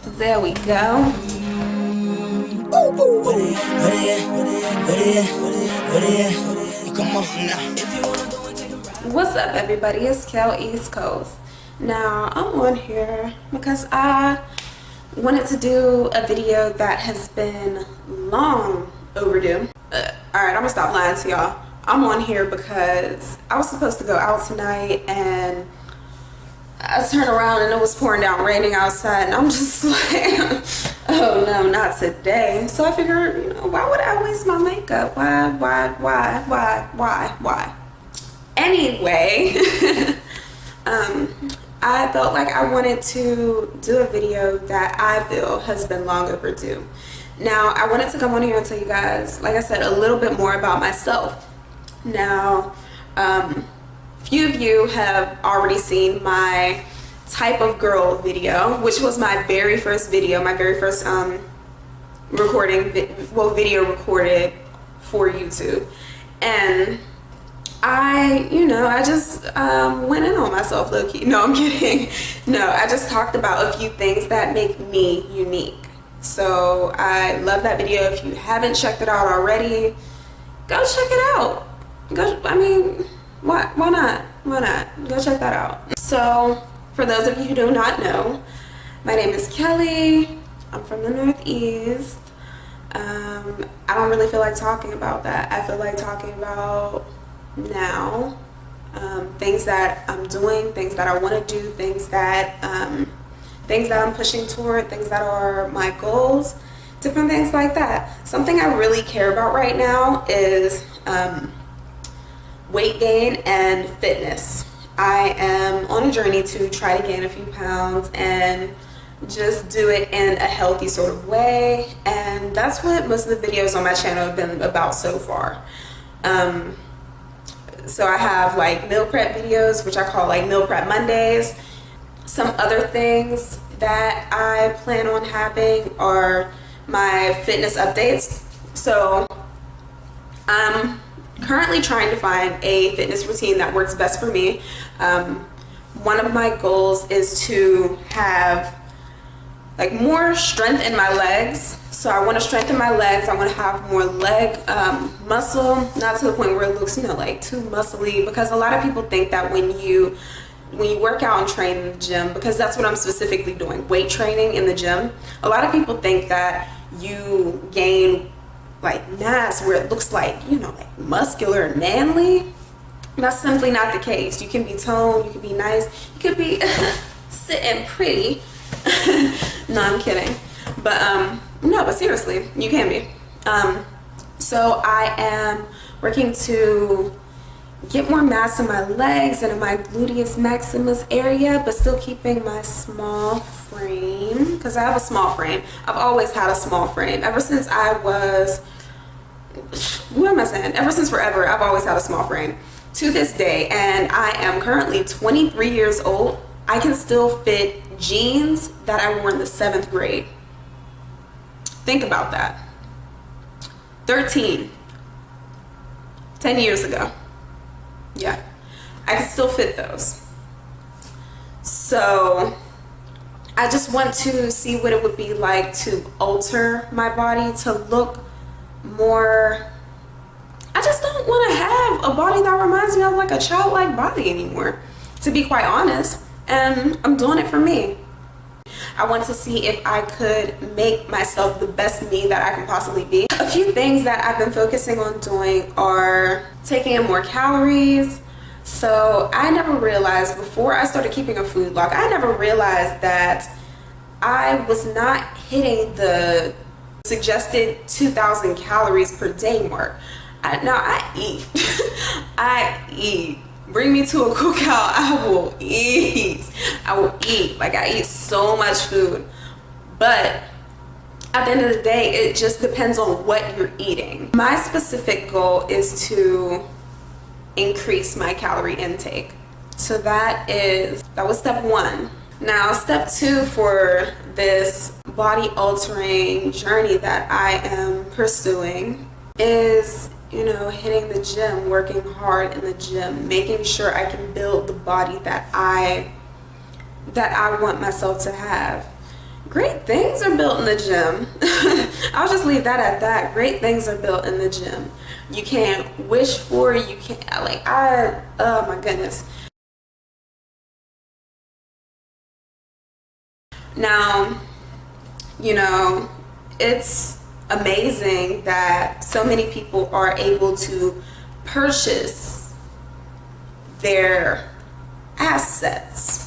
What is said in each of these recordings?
There we go. What's up, everybody? It's Kel East Coast. Now, I'm on here because I wanted to do a video that has been long overdue. Alright, I'm gonna stop lying to y'all. I'm on here because I was supposed to go out tonight and I turned around and it was pouring down, raining outside, and I'm just like, oh no, not today. So I figured, you know, why would I waste my makeup? Why? Anyway, I felt like I wanted to do a video that I feel has been long overdue. Now, I wanted to come on here and tell you guys, like I said, a little bit more about myself. Now, few of you have already seen my type of girl video, which was my very first video, my very first video recorded for YouTube. And I just went in on myself low-key. No, I'm kidding. No, I just talked about a few things that make me unique. So I love that video. If you haven't checked it out already, go check it out. Why not? Go check that out. So, for those of you who do not know, my name is Kelly. I'm from the Northeast. I don't really feel like talking about that. I feel like talking about now, things that I'm doing, things that I want to do, things that I'm pushing toward, things that are my goals, different things like that. Something I really care about right now is weight gain and fitness. I am on a journey to try to gain a few pounds and just do it in a healthy sort of way, and that's what most of the videos on my channel have been about so far. So I have like meal prep videos, which I call like meal prep Mondays. Some other things that I plan on having are my fitness updates. So I'm currently trying to find a fitness routine that works best for me. One of my goals is to have like more strength in my legs. So I want to strengthen my legs. I want to have more leg muscle, not to the point where it looks, like too muscly, because a lot of people think that when you work out and train in the gym, because that's what I'm specifically doing, weight training in the gym, a lot of people think that you gain like mass where it looks like, like muscular and manly. That's simply not the case. You can be toned, you can be nice, you could be sitting pretty. No, I'm kidding. But no, but seriously, you can be. So I am working to get more mass in my legs and in my gluteus maximus area, but still keeping my small frame, because I have a small frame. I've always had a small frame. Ever since I was, ever since forever, I've always had a small frame. To this day, and I am currently 23 years old, I can still fit jeans that I wore in the 7th grade. Think about that. 10 years ago. Yeah, I can still fit those. So I just want to see what it would be like to alter my body to look more. I just don't want to have a body that reminds me of like a childlike body anymore, to be quite honest. And I'm doing it for me. I want to see if I could make myself the best me that I can possibly be. A few things that I've been focusing on doing are taking in more calories. So I never realized, before I started keeping a food log, I never realized that I was not hitting the suggested 2,000 calories per day mark. I eat. I eat. Bring me to a cookout, I will eat. Like, I eat so much food. But at the end of the day, it just depends on what you're eating. My specific goal is to increase my calorie intake. So that was step 1. Now, step 2 for this body altering journey that I am pursuing is, hitting the gym, working hard in the gym, making sure I can build the body that I that I want myself to have. Great things are built in the gym. I'll just leave that at that. Great things are built in the gym. You can't wish for it. You can't, oh my goodness. Now, you know, it's amazing that so many people are able to purchase their assets.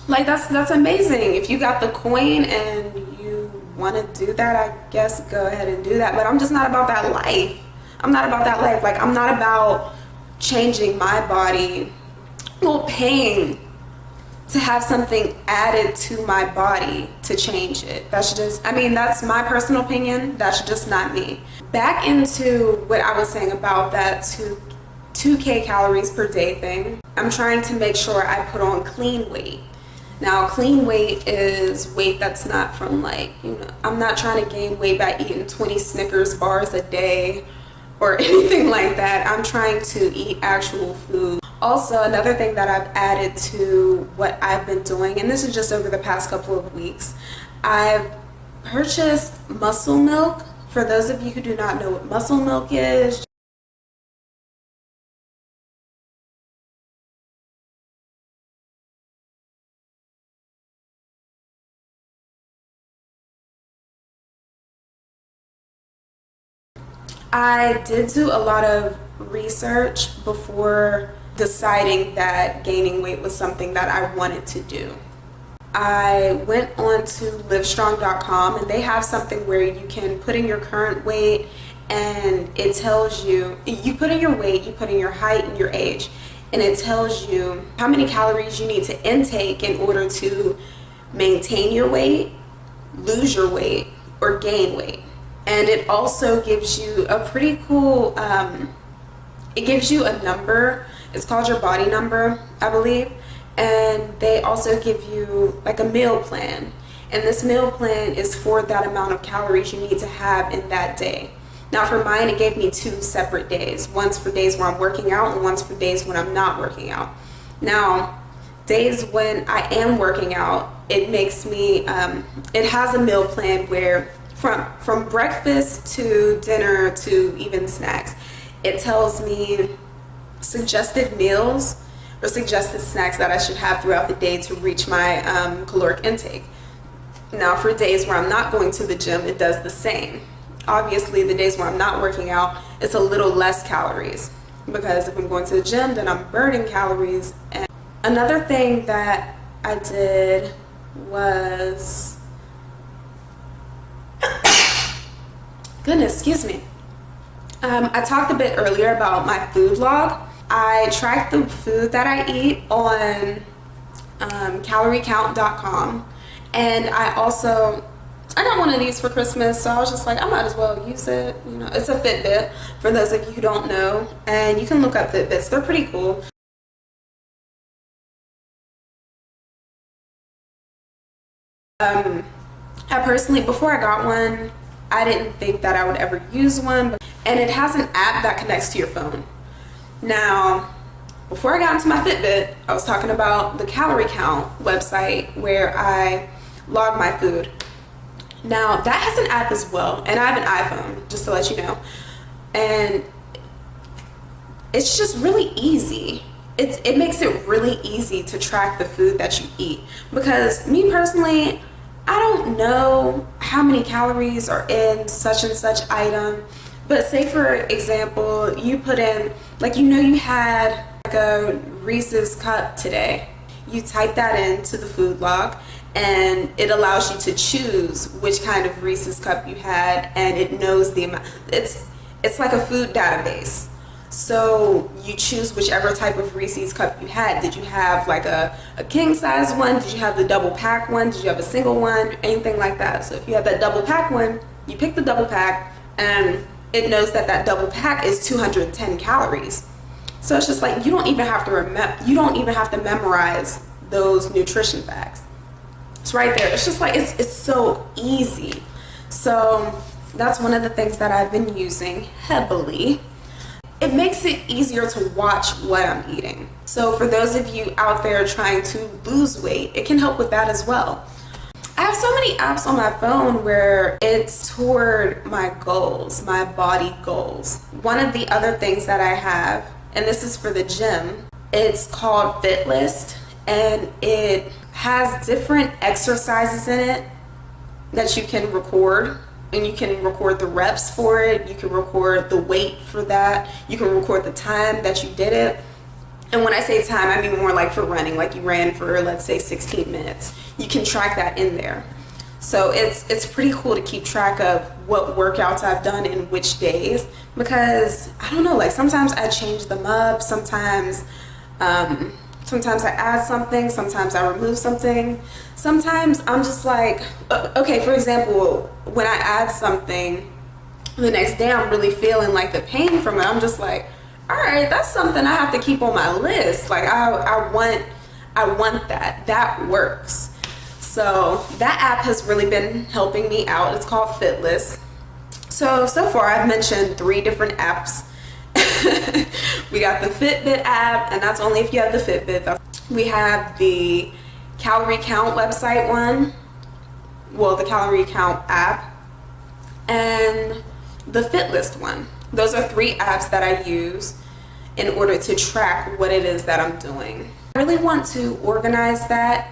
Like that's amazing. If you got the coin and you want to do that, I guess go ahead and do that. But I'm just not about that life. I'm not about that life. Like, I'm not about changing my body, well, paying to have something added to my body to change it. That's just, I mean, that's my personal opinion. That's just not me. Back into what I was saying about that 2K calories per day thing. I'm trying to make sure I put on clean weight. Now, clean weight is weight that's not from, like, you know, I'm not trying to gain weight by eating 20 Snickers bars a day or anything like that. I'm trying to eat actual food. Also, another thing that I've added to what I've been doing, and this is just over the past couple of weeks, I've purchased muscle milk. For those of you who do not know what muscle milk is, I did do a lot of research before deciding that gaining weight was something that I wanted to do. I went on to livestrong.com, and they have something where you can put in your current weight, and it tells you, you put in your weight, you put in your height and your age, and it tells you how many calories you need to intake in order to maintain your weight, lose your weight, or gain weight. And it also gives you a pretty cool, it gives you a number. It's called your body number, I believe. And they also give you like a meal plan. And this meal plan is for that amount of calories you need to have in that day. Now for mine, it gave me 2 separate days. One's for days where I'm working out, and one's for days when I'm not working out. Now, days when I am working out, it makes me, it has a meal plan where from breakfast to dinner to even snacks, it tells me suggested meals or suggested snacks that I should have throughout the day to reach my caloric intake. Now for days where I'm not going to the gym, it does the same. Obviously, the days where I'm not working out, it's a little less calories, because if I'm going to the gym, then I'm burning calories. And another thing that I did was, goodness, excuse me. I talked a bit earlier about my food log. I track the food that I eat on caloriecount.com, and I got one of these for Christmas, so I was just like, I might as well use it. You know, it's a Fitbit, for those of you who don't know, and you can look up Fitbits. They're pretty cool. I personally, before I got one, I didn't think that I would ever use one, and it has an app that connects to your phone. Now, before I got into my Fitbit, I was talking about the Calorie Count website where I log my food. Now, that has an app as well, and I have an iPhone, just to let you know. And it's just really easy. It makes it really easy to track the food that you eat, because me personally, I don't know how many calories are in such and such item. But say for example, you put in, like, you know, you had like a Reese's cup today. You type that into the food log, and it allows you to choose which kind of Reese's cup you had, and it knows the amount. It's like a food database. So you choose whichever type of Reese's cup you had. Did you have like a king size one? Did you have the double pack one? Did you have a single one? Anything like that. So if you have that double pack one, you pick the double pack, and it knows that that double pack is 210 calories. So it's just like, you don't even have to memorize those nutrition facts. It's right there. It's just like, it's so easy. So that's one of the things that I've been using heavily. it makes it easier to watch what I'm eating. So for those of you out there trying to lose weight, it can help with that as well. I have so many apps on my phone where it's toward my goals, my body goals. One of the other things that I have, and this is for the gym, it's called Fit List, and it has different exercises in it that you can record. And you can record the reps for it, you can record the weight for that, you can record the time that you did it. And when I say time, I mean more like for running, like you ran for, let's say, 16 minutes. You can track that in there. So it's pretty cool to keep track of what workouts I've done in which days, because I don't know, like sometimes I change them up, sometimes I add something, sometimes I remove something. Sometimes I'm just like, okay, for example, when I add something, the next day I'm really feeling like the pain from it. I'm just like, all right, that's something I have to keep on my list. Like I want that works. So that app has really been helping me out. It's called Fit List. So far I've mentioned 3 different apps. We got the Fitbit app, and that's only if you have the Fitbit. We have the calorie count website one, well, the calorie count app, and the Fit List one. Those are 3 apps that I use in order to track what it is that I'm doing. I really want to organize that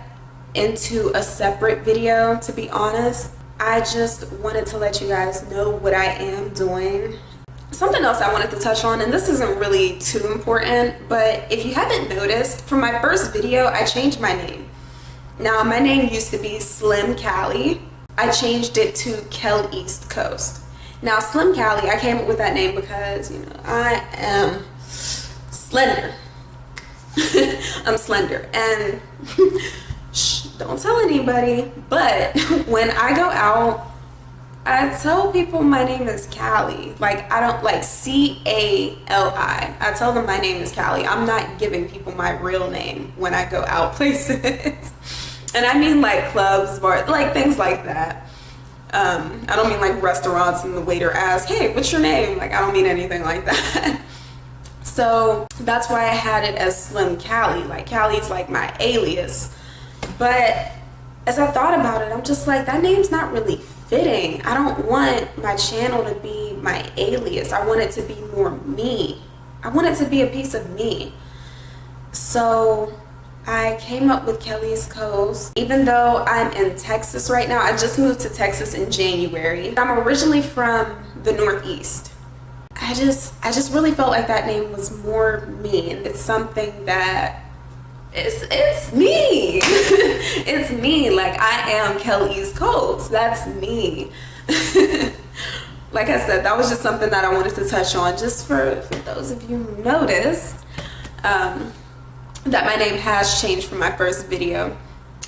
into a separate video, to be honest. I just wanted to let you guys know what I am doing. Something else I wanted to touch on, and this isn't really too important, but if you haven't noticed, from my first video, I changed my name. Now, my name used to be Slim Cali. I changed it to Kel East Coast. Now, Slim Cali, I came up with that name because, I am slender. I'm slender, and shh, don't tell anybody, but when I go out, I tell people my name is Callie. Like, I don't like Cali. I tell them my name is Callie. I'm not giving people my real name when I go out places. And I mean like clubs, bars, like things like that. I don't mean like restaurants and the waiter asks, hey, what's your name? Like, I don't mean anything like that. So that's why I had it as Slim Callie. Like, Callie's like my alias. But as I thought about it, I'm just like, that name's not really fitting. I don't want my channel to be my alias. I want it to be more me. I want it to be a piece of me. So I came up with Kelly's Coast. Even though I'm in Texas right now, I just moved to Texas in January. I'm originally from the Northeast. I just really felt like that name was more me, and it's something that it's me. It's me. Like, I am Kelly's Coast. That's me. Like I said, that was just something that I wanted to touch on, just for those of you who noticed that my name has changed from my first video.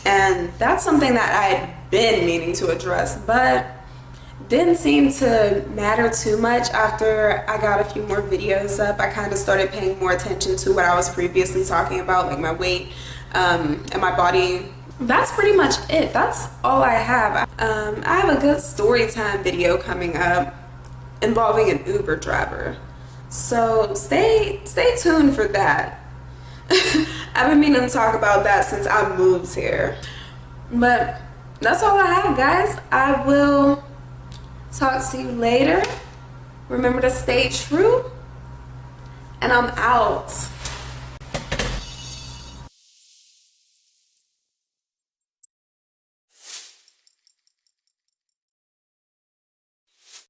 And that's something that I had been meaning to address, but didn't seem to matter too much. After I got a few more videos up, I kind of started paying more attention to what I was previously talking about, like my weight and my body. That's pretty much it. That's all I have. I have a good story time video coming up involving an Uber driver, so stay tuned for that. I've been meaning to talk about that since I moved here. But that's all I have, guys. I will talk to you later. Remember to stay true, and I'm out.